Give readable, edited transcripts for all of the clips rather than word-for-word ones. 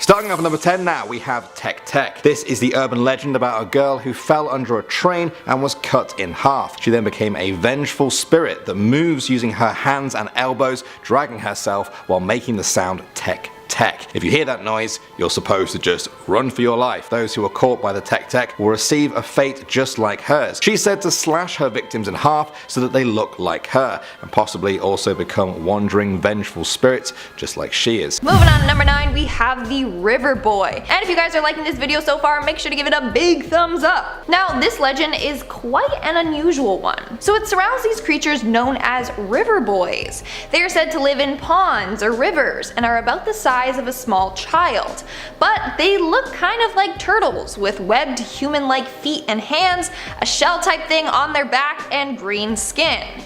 Starting off at number 10 now, we have Tek Tek. This is the urban legend about a girl who fell under a train and was cut in half. She then became a vengeful spirit that moves using her hands and elbows, dragging herself while making the sound Tek Tek. If you hear that noise, you're supposed to just run for your life. Those who are caught by the Tek Tek will receive a fate just like hers. She's said to slash her victims in half so that they look like her, and possibly also become wandering vengeful spirits just like she is. Moving on to number 9, we have the River Boy. And if you guys are liking this video so far, make sure to give it a big thumbs up. Now, this legend is quite an unusual one. So it surrounds these creatures known as river boys. They are said to live in ponds or rivers and are about the size of a small child, but they look kind of like turtles with webbed human-like feet and hands, a shell-type thing on their back, and green skin.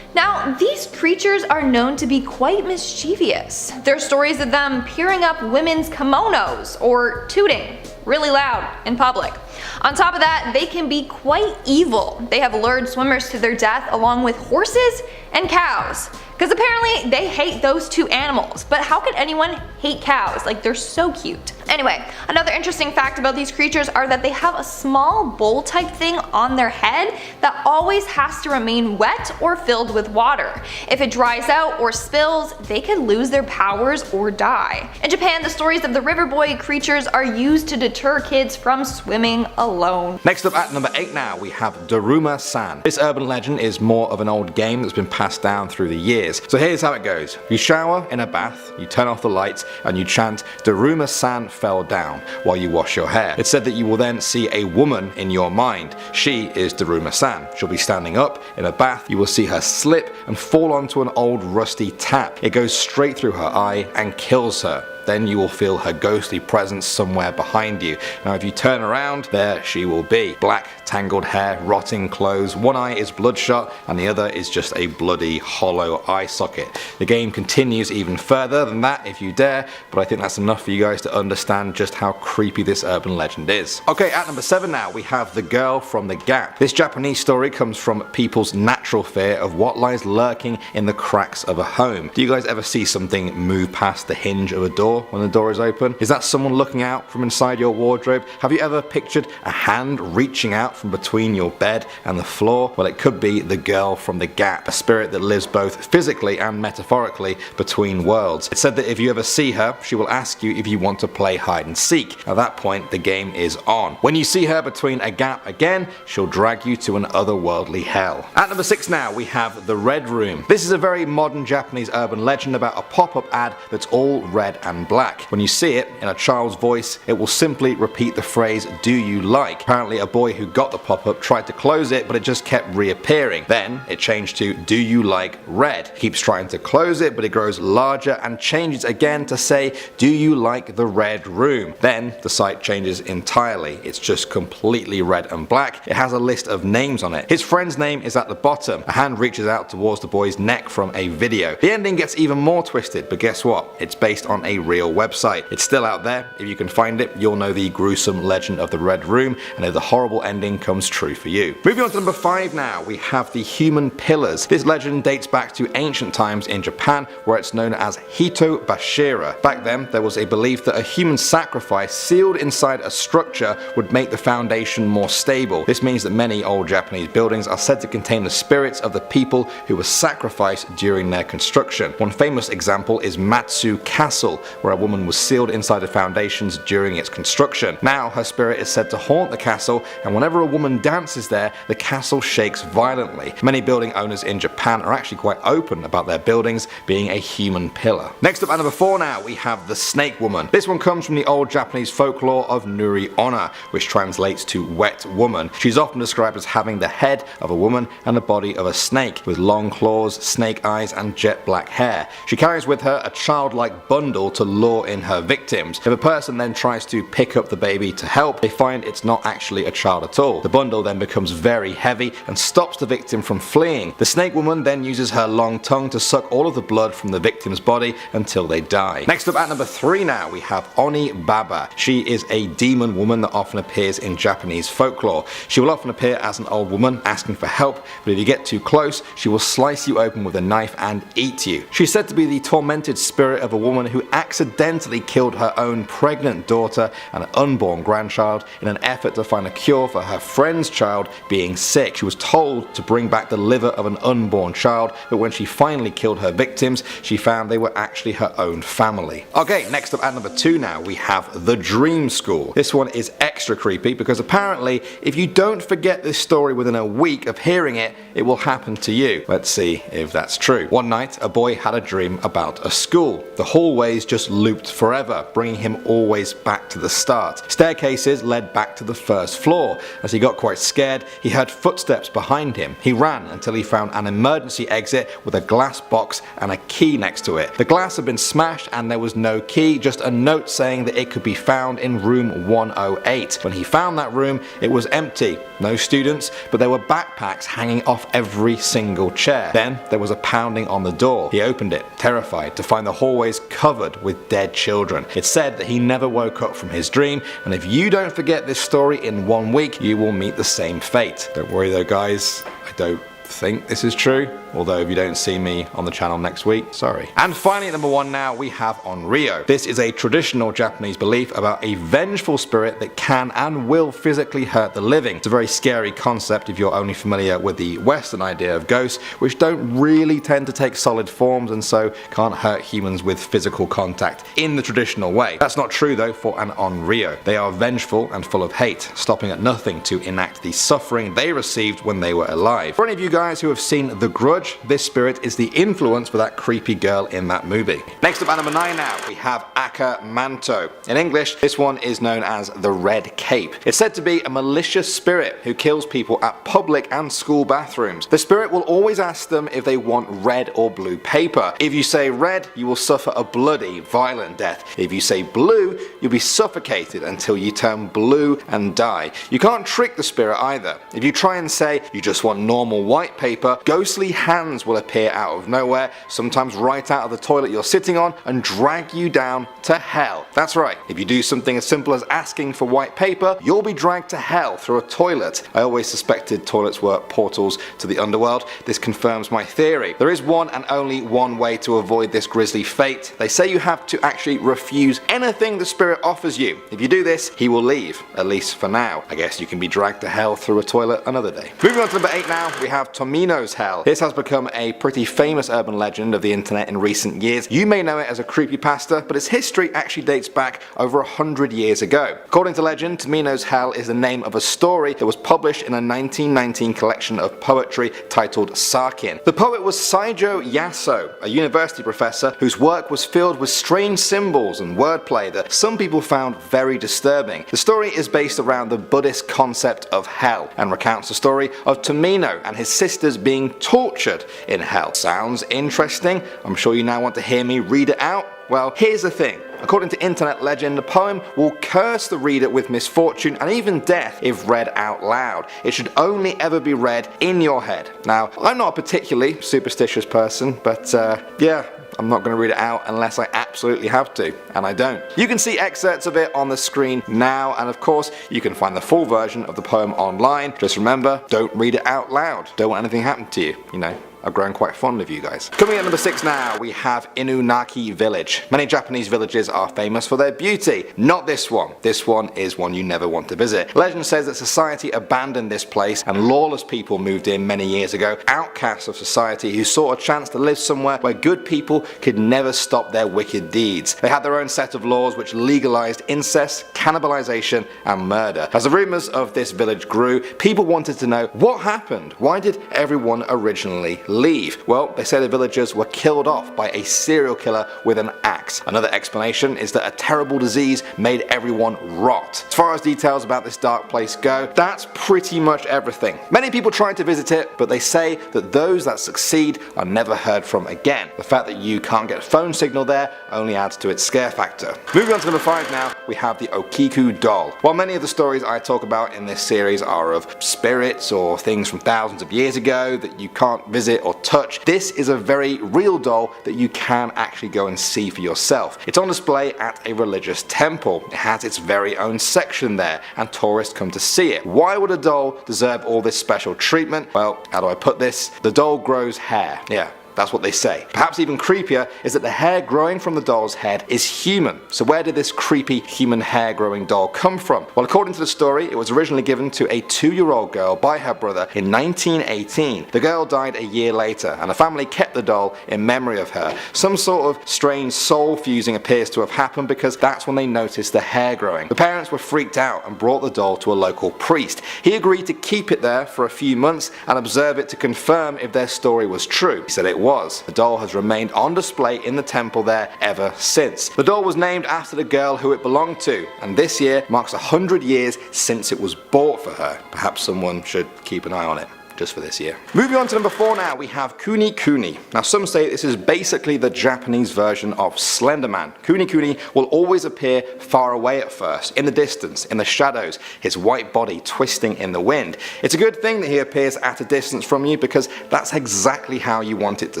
Now, these creatures are known to be quite mischievous. There are stories of them peering up women's kimonos or tooting really loud in public. On top of that, they can be quite evil. They have lured swimmers to their death along with horses and cows. Because apparently they hate those two animals, but how could anyone hate cows? Like, they're so cute. Anyway, another interesting fact about these creatures are that they have a small bowl type thing on their head that always has to remain wet or filled with water. If it dries out or spills, they could lose their powers or die. In Japan, the stories of the river boy creatures are used to deter kids from swimming alone. Next up at number 8 now, we have Daruma-san. This urban legend is more of an old game that's been passed down through the years. So here's how it goes. You shower in a bath, you turn off the lights, and you chant Daruma-san fell down while you wash your hair. It's said that you will then see a woman in your mind. She is Daruma-san. She'll be standing up in a bath. You will see her slip and fall onto an old rusty tap. It goes straight through her eye and kills her. Then you will feel her ghostly presence somewhere behind you. Now if you turn around, there she will be. Black, tangled hair, rotting clothes, one eye is bloodshot and the other is just a bloody hollow eye socket. The game continues even further than that if you dare, but I think that's enough for you guys to understand just how creepy this urban legend is. Okay, at number 7 now, we have The Girl from the Gap. This Japanese story comes from people's natural fear of what lies lurking in the cracks of a home. Do you guys ever see something move past the hinge of a door when the door is open? Is that someone looking out from inside your wardrobe? Have you ever pictured a hand reaching out from between your bed and the floor? Well, it could be the girl from the Gap, a spirit that lives both physically and metaphorically between worlds. It's said that if you ever see her, she will ask you if you want to play hide and seek. At that point, the game is on. When you see her between a gap again, she'll drag you to an otherworldly hell. At number 6 now, we have The Red Room. This is a very modern Japanese urban legend about a pop-up ad that's all red and black. When you see it in a child's voice, it will simply repeat the phrase, "Do you like?" Apparently a boy who got the pop-up tried to close it, but it just kept reappearing. Then it changed to, "Do you like red?" He keeps trying to close it, but it grows larger and changes again to say, "Do you like the red room?" Then the site changes entirely. It's just completely red and black. It has a list of names on it. His friend's name is at the bottom. A hand reaches out towards the boy's neck from a video. The ending gets even more twisted, but guess what? It's based on a real website. It's still out there. If you can find it, you'll know the gruesome legend of the Red Room, and if the horrible ending comes true for you. Moving on to number 5 now, we have the human pillars. This legend dates back to ancient times in Japan, where it's known as Hito Bashira. Back then, there was a belief that a human sacrifice sealed inside a structure would make the foundation more stable. This means that many old Japanese buildings are said to contain the spirits of the people who were sacrificed during their construction. One famous example is Matsu Castle, where a woman was sealed inside the foundations during its construction. Now her spirit is said to haunt the castle, and whenever a woman dances there, the castle shakes violently. Many building owners in Japan are actually quite open about their buildings being a human pillar. Next up at number 4 now, we have the Snake Woman. This one comes from the old Japanese folklore of Nuri Onna, which translates to wet woman. She's often described as having the head of a woman and the body of a snake, with long claws, snake eyes, and jet black hair. She carries with her a childlike bundle to lure in her victims. If a person then tries to pick up the baby to help, they find it's not actually a child at all. The bundle then becomes very heavy and stops the victim from fleeing. The Snake Woman then uses her long tongue to suck all of the blood from the victim's body until they die. Next up at number 3 now, we have Oni Baba. She is a demon woman that often appears in Japanese folklore. She will often appear as an old woman asking for help, but if you get too close, she will slice you open with a knife and eat you. She's said to be the tormented spirit of a woman who accidentally accidentally killed her own pregnant daughter and an unborn grandchild in an effort to find a cure for her friend's child being sick. She was told to bring back the liver of an unborn child, but when she finally killed her victims, she found they were actually her own family. Okay, next up at number 2 now, we have The Dream School. This one is extra creepy because apparently if you don't forget this story within a week of hearing it, it will happen to you. Let's see if that's true. One night, a boy had a dream about a school. The hallways just looped forever, bringing him always back to the start. Staircases led back to the first floor. As he got quite scared, he heard footsteps behind him. He ran until he found an emergency exit with a glass box and a key next to it. The glass had been smashed and there was no key, just a note saying that it could be found in room 108. When he found that room, it was empty. No students, but there were backpacks hanging off every single chair. Then there was a pounding on the door. He opened it, terrified, to find the hallways covered with dead children. It said that he never woke up from his dream, and if you don't forget this story in 1 week, you will meet the same fate. Don't worry though guys, I don't think this is true, although if you don't see me on the channel next week, sorry. And finally at number 1 now, we have Onryo. This is a traditional Japanese belief about a vengeful spirit that can and will physically hurt the living. It's a very scary concept if you're only familiar with the Western idea of ghosts, which don't really tend to take solid forms and so can't hurt humans with physical contact in the traditional way. That's not true though for an Onryo. They are vengeful and full of hate, stopping at nothing to enact the suffering they received when they were alive. For any of you guys who have seen The Grudge, this spirit is the influence for that creepy girl in that movie. Next up at number 9 now, we have Aka Manto. In English, this one is known as the Red Cape. It's said to be a malicious spirit who kills people at public and school bathrooms. The spirit will always ask them if they want red or blue paper. If you say red, you will suffer a bloody, violent death. If you say blue, you'll be suffocated until you turn blue and die. You can't trick the spirit either. If you try and say you just want normal white paper, ghostly hands will appear out of nowhere, sometimes right out of the toilet you're sitting on, and drag you down to hell. That's right, if you do something as simple as asking for white paper, you'll be dragged to hell through a toilet. I always suspected toilets were portals to the underworld. This confirms my theory. There is one and only one way to avoid this grisly fate. They say you have to actually refuse anything the spirit offers you. If you do this, he will leave, at least for now. I guess you can be dragged to hell through a toilet another day. Moving on to number 8 now, we have Tomino's Hell. This has become a pretty famous urban legend of the internet in recent years. You may know it as a creepypasta, but its history actually dates back over 100 years ago. According to legend, Tomino's Hell is the name of a story that was published in a 1919 collection of poetry titled Sakin. The poet was Saijo Yaso, a university professor whose work was filled with strange symbols and wordplay that some people found very disturbing. The story is based around the Buddhist concept of hell and recounts the story of Tomino and his sisters being tortured in hell. Sounds interesting? I'm sure you now want to hear me read it out. Well, here's the thing. According to internet legend, the poem will curse the reader with misfortune and even death if read out loud. It should only ever be read in your head. Now, I'm not a particularly superstitious person, but yeah, I'm not going to read it out unless I absolutely have to, and I don't. You can see excerpts of it on the screen now, and of course, you can find the full version of the poem online. Just remember, don't read it out loud. Don't want anything to happen to you, you know. I've grown quite fond of you guys. Coming at number 6 now, we have Inunaki Village. Many Japanese villages are famous for their beauty. Not this one. This one is one you never want to visit. Legend says that society abandoned this place and lawless people moved in many years ago, outcasts of society who saw a chance to live somewhere where good people could never stop their wicked deeds. They had their own set of laws which legalized incest, cannibalization, and murder. As the rumors of this village grew, people wanted to know what happened. Why did everyone originally leave? Well, they say the villagers were killed off by a serial killer with an axe. Another explanation is that a terrible disease made everyone rot. As far as details about this dark place go, that's pretty much everything. Many people tried to visit it, but they say that those that succeed are never heard from again. The fact that you can't get a phone signal there only adds to its scare factor. Moving on to number 5 now, we have the Okiku doll. While many of the stories I talk about in this series are of spirits or things from thousands of years ago that you can't visit or touch, this is a very real doll that you can actually go and see for yourself. It's on display at a religious temple. It has its very own section there, and tourists come to see it. Why would a doll deserve all this special treatment? Well, how do I put this? The doll grows hair. Yeah, That's what they say. Perhaps even creepier is that the hair growing from the doll's head is human. So where did this creepy human hair growing doll come from? Well, according to the story, it was originally given to a 2-year-old girl by her brother in 1918. The girl died a year later, and the family kept the doll in memory of her. Some sort of strange soul fusing appears to have happened because that's when they noticed the hair growing. The parents were freaked out and brought the doll to a local priest. He agreed to keep it there for a few months and observe it to confirm if their story was true. He said it was. The doll has remained on display in the temple there ever since. The doll was named after the girl who it belonged to, and this year marks 100 years since it was bought for her. Perhaps someone should keep an eye on it. Just for this year. Moving on to number 4 now, we have Kuni Kuni. Now some say this is basically the Japanese version of Slender Man. Kuni Kuni will always appear far away at first, in the distance, in the shadows, his white body twisting in the wind. It's a good thing that he appears at a distance from you because that's exactly how you want it to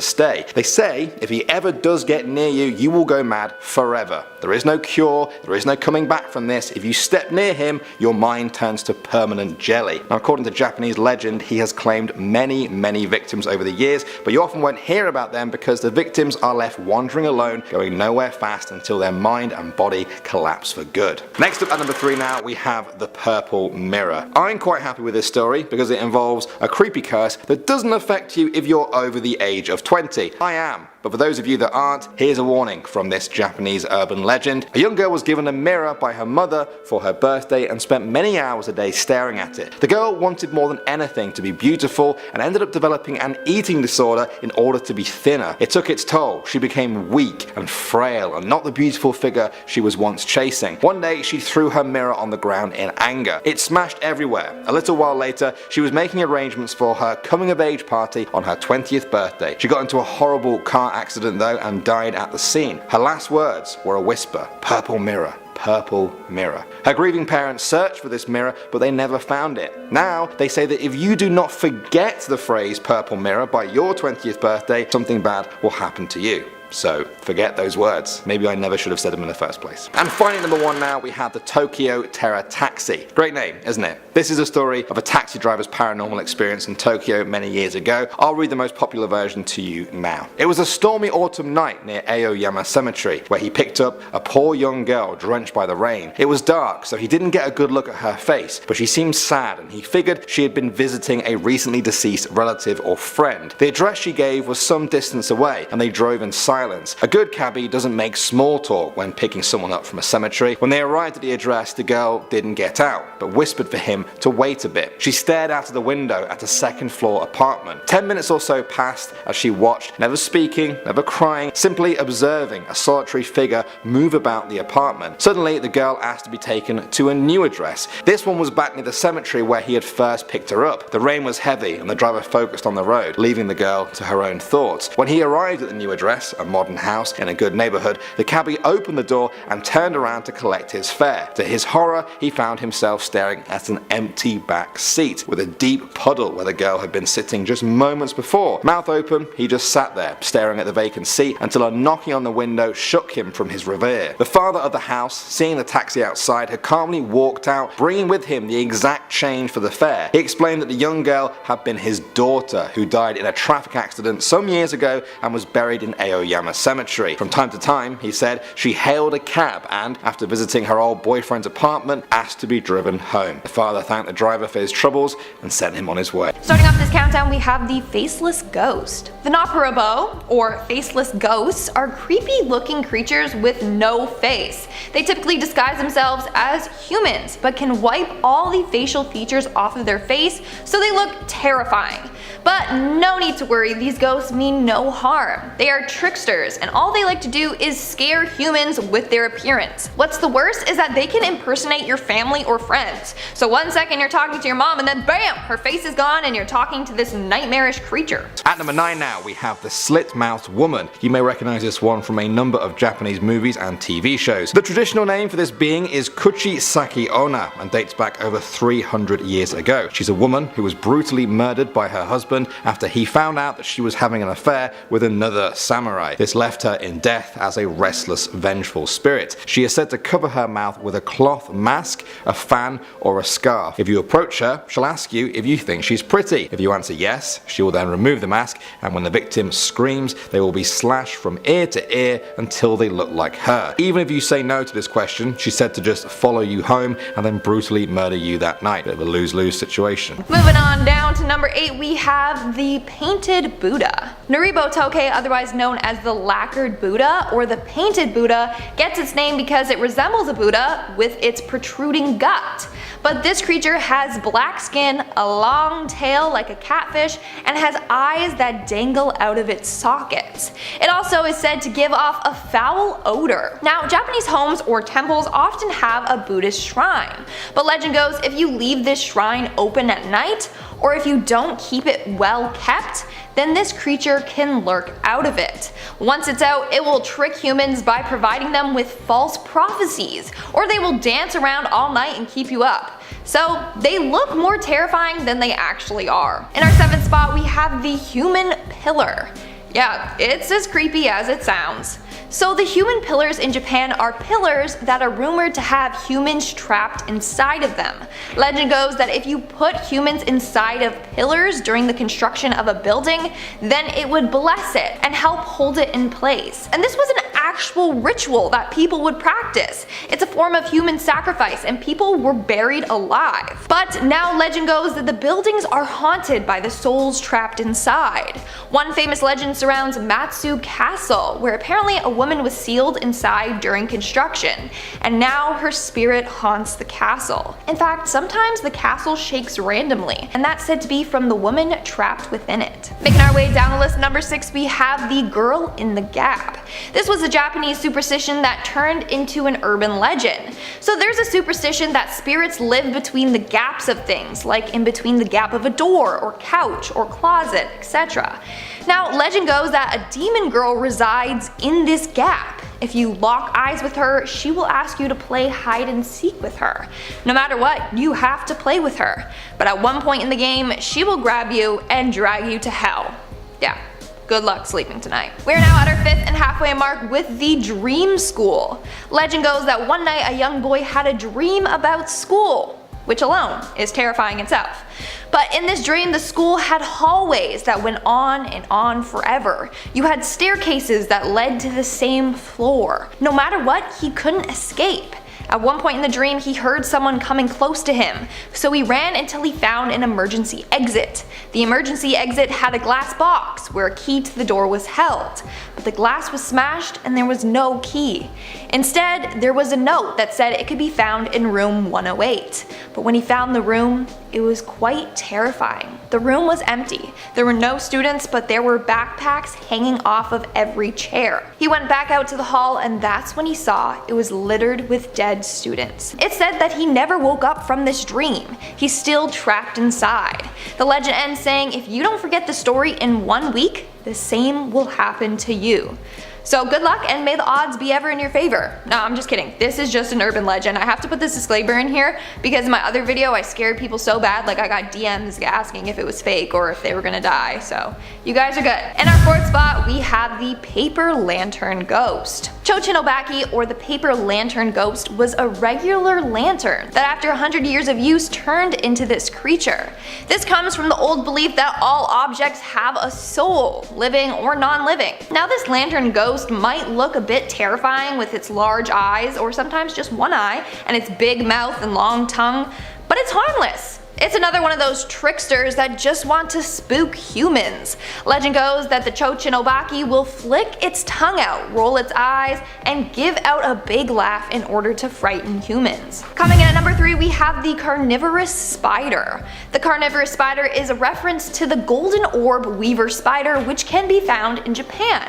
stay. They say if he ever does get near you, you will go mad forever. There is no cure, there is no coming back from this. If you step near him, your mind turns to permanent jelly. Now according to Japanese legend, he has claimed many victims over the years, but you often won't hear about them because the victims are left wandering alone, going nowhere fast until their mind and body collapse for good. Next up at number 3 now, we have the Purple Mirror. I'm quite happy with this story because it involves a creepy curse that doesn't affect you if you're over the age of 20. I am. But for those of you that aren't, here's a warning from this Japanese urban legend. A young girl was given a mirror by her mother for her birthday and spent many hours a day staring at it. The girl wanted more than anything to be beautiful and ended up developing an eating disorder in order to be thinner. It took its toll. She became weak and frail and not the beautiful figure she was once chasing. One day she threw her mirror on the ground in anger. It smashed everywhere. A little while later, she was making arrangements for her coming of age party on her 20th birthday. She got into a horrible car accident though and died at the scene. Her last words were a whisper, "Purple mirror, purple mirror." Her grieving parents searched for this mirror, but they never found it. Now they say that if you do not forget the phrase purple mirror by your 20th birthday, something bad will happen to you. So forget those words. Maybe I never should have said them in the first place. And finally, number 1 now, we have the Tokyo Terror Taxi. Great name, isn't it? This is a story of a taxi driver's paranormal experience in Tokyo many years ago. I'll read the most popular version to you now. It was a stormy autumn night near Aoyama Cemetery where he picked up a poor young girl drenched by the rain. It was dark, so he didn't get a good look at her face, but she seemed sad and he figured she had been visiting a recently deceased relative or friend. The address she gave was some distance away and they drove in silence. A good cabbie doesn't make small talk when picking someone up from a cemetery. When they arrived at the address, the girl didn't get out, but whispered for him to wait a bit. She stared out of the window at a second floor apartment. 10 minutes or so passed as she watched, never speaking, never crying, simply observing a solitary figure move about the apartment. Suddenly, the girl asked to be taken to a new address. This one was back near the cemetery where he had first picked her up. The rain was heavy and the driver focused on the road, leaving the girl to her own thoughts. When he arrived at the new address, a modern house in a good neighborhood, the cabbie opened the door and turned around to collect his fare. To his horror, he found himself staring at an empty back seat with a deep puddle where the girl had been sitting just moments before. Mouth open, he just sat there, staring at the vacant seat until a knocking on the window shook him from his reverie. The father of the house, seeing the taxi outside, had calmly walked out, bringing with him the exact change for the fare. He explained that the young girl had been his daughter, who died in a traffic accident some years ago and was buried in Aoyama Cemetery. From time to time, he said, she hailed a cab and, after visiting her old boyfriend's apartment, asked to be driven home. The father thanked the driver for his troubles and sent him on his way. Starting off this countdown, we have the Faceless Ghost. The Naparabo, or Faceless Ghosts, are creepy looking creatures with no face. They typically disguise themselves as humans, but can wipe all the facial features off of their face so they look terrifying. But no need to worry, these ghosts mean no harm. They are tricksters, and all they like to do is scare humans with their appearance. What's the worst is that they can impersonate your family or friends. So one second you're talking to your mom and then bam, her face is gone and you're talking to this nightmarish creature. At number 9 now, we have the Slit-mouthed Woman. You may recognize this one from a number of Japanese movies and TV shows. The traditional name for this being is Kuchisaki Onna and dates back over 300 years ago. She's a woman who was brutally murdered by her husband husband after he found out that she was having an affair with another samurai. This left her in death as a restless, vengeful spirit. She is said to cover her mouth with a cloth mask, a fan, or a scarf. If you approach her, she'll ask you if you think she's pretty. If you answer yes, she will then remove the mask, and when the victim screams, they will be slashed from ear to ear until they look like her. Even if you say no to this question, she's said to just follow you home and then brutally murder you that night. Bit of a lose-lose situation. Moving on down to number 8, we have the painted Buddha. Naribo-toke, otherwise known as the lacquered Buddha or the painted Buddha, gets its name because it resembles a Buddha with its protruding gut. But this creature has black skin, a long tail like a catfish, and has eyes that dangle out of its sockets. It also is said to give off a foul odor. Now, Japanese homes or temples often have a Buddhist shrine, but legend goes if you leave this shrine open at night, or if you don't keep it well kept, then this creature can lurk out of it. Once it's out, it will trick humans by providing them with false prophecies, or they will dance around all night and keep you up. So they look more terrifying than they actually are. In our 7th spot, we have the human pillar. Yeah, it's as creepy as it sounds. So the human pillars in Japan are pillars that are rumored to have humans trapped inside of them. Legend goes that if you put humans inside of pillars during the construction of a building, then it would bless it and help hold it in place. And this was an actual ritual that people would practice. It's a form of human sacrifice and people were buried alive. But now legend goes that the buildings are haunted by the souls trapped inside. One famous legend surrounds Matsu Castle, where apparently a woman was sealed inside during construction, and now her spirit haunts the castle. In fact, sometimes the castle shakes randomly, and that's said to be from the woman trapped within it. Making our way down the list, number 6, we have the girl in the gap. This was a Japanese superstition that turned into an urban legend. So there's a superstition that spirits live between the gaps of things, like in between the gap of a door or couch or closet, etc. Now, legend goes that a demon girl resides in this gap. If you lock eyes with her, she will ask you to play hide and seek with her. No matter what, you have to play with her. But at one point in the game, she will grab you and drag you to hell. Yeah. Good luck sleeping tonight. We're now at our 5th and halfway mark with the dream school. Legend goes that one night a young boy had a dream about school, which alone is terrifying itself. But in this dream, the school had hallways that went on and on forever. You had staircases that led to the same floor. No matter what, he couldn't escape. At one point in the dream, he heard someone coming close to him, so he ran until he found an emergency exit. The emergency exit had a glass box where a key to the door was held, but the glass was smashed and there was no key. Instead, there was a note that said it could be found in room 108. But when he found the room, it was quite terrifying. The room was empty. There were no students, but there were backpacks hanging off of every chair. He went back out to the hall, and that's when he saw it was littered with dead students. It said that he never woke up from this dream. He's still trapped inside. The legend ends saying, if you don't forget the story in 1 week, the same will happen to you. So good luck and may the odds be ever in your favor. No, I'm just kidding. This is just an urban legend. I have to put this disclaimer in here because in my other video I scared people so bad, like I got DMs asking if it was fake or if they were gonna die, so you guys are good. In our 4th spot, we have the paper lantern ghost. Chochinobaki, or the paper lantern ghost, was a regular lantern that after 100 years of use turned into this creature. This comes from the old belief that all objects have a soul, living or non-living. Now this lantern ghost might look a bit terrifying with its large eyes, or sometimes just one eye, and its big mouth and long tongue, but it's harmless. It's another one of those tricksters that just want to spook humans. Legend goes that the Chochinobaki will flick its tongue out, roll its eyes, and give out a big laugh in order to frighten humans. Coming in at number 3, we have the carnivorous spider. The carnivorous spider is a reference to the golden orb weaver spider, which can be found in Japan.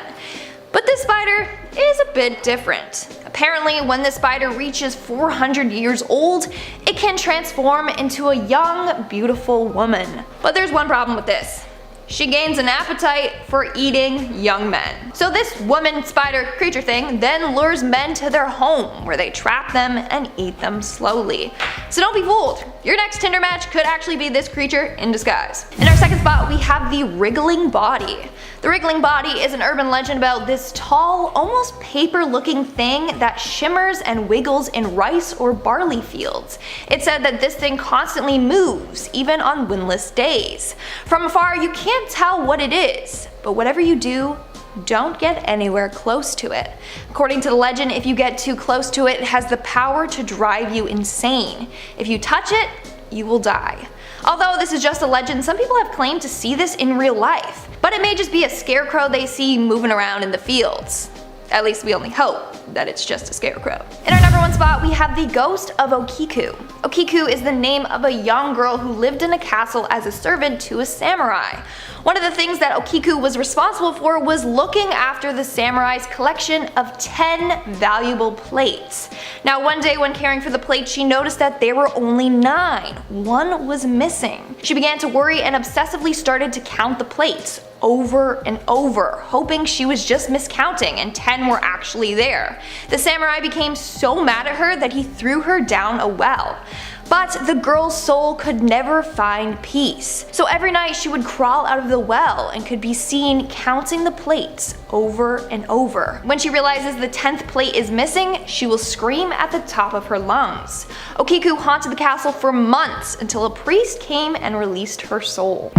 But this spider is a bit different. Apparently, when the spider reaches 400 years old, it can transform into a young, beautiful woman. But there's one problem with this. she gains an appetite for eating young men. So this woman spider creature thing then lures men to their home, where they trap them and eat them slowly. So don't be fooled. Your next Tinder match could actually be this creature in disguise. In our second spot, we have the wriggling body. The wriggling body is an urban legend about this tall, almost paper-looking thing that shimmers and wiggles in rice or barley fields. It's said that this thing constantly moves, even on windless days. From afar, you can't tell what it is, but whatever you do, don't get anywhere close to it. According to the legend, if you get too close to it, it has the power to drive you insane. If you touch it, you will die. Although this is just a legend, some people have claimed to see this in real life. But it may just be a scarecrow they see moving around in the fields. At least we only hope that it's just a scarecrow. In our number one spot, we have the ghost of Okiku. Okiku is the name of a young girl who lived in a castle as a servant to a samurai. One of the things that Okiku was responsible for was looking after the samurai's collection of 10 valuable plates. Now one day when caring for the plates, she noticed that there were only 9. One was missing. She began to worry and obsessively started to count the plates over and over, hoping she was just miscounting and 10 were actually there. The samurai became so mad at her that he threw her down a well. But the girl's soul could never find peace. So every night she would crawl out of the well and could be seen counting the plates over and over. When she realizes the 10th plate is missing, she will scream at the top of her lungs. Okiku haunted the castle for months until a priest came and released her soul.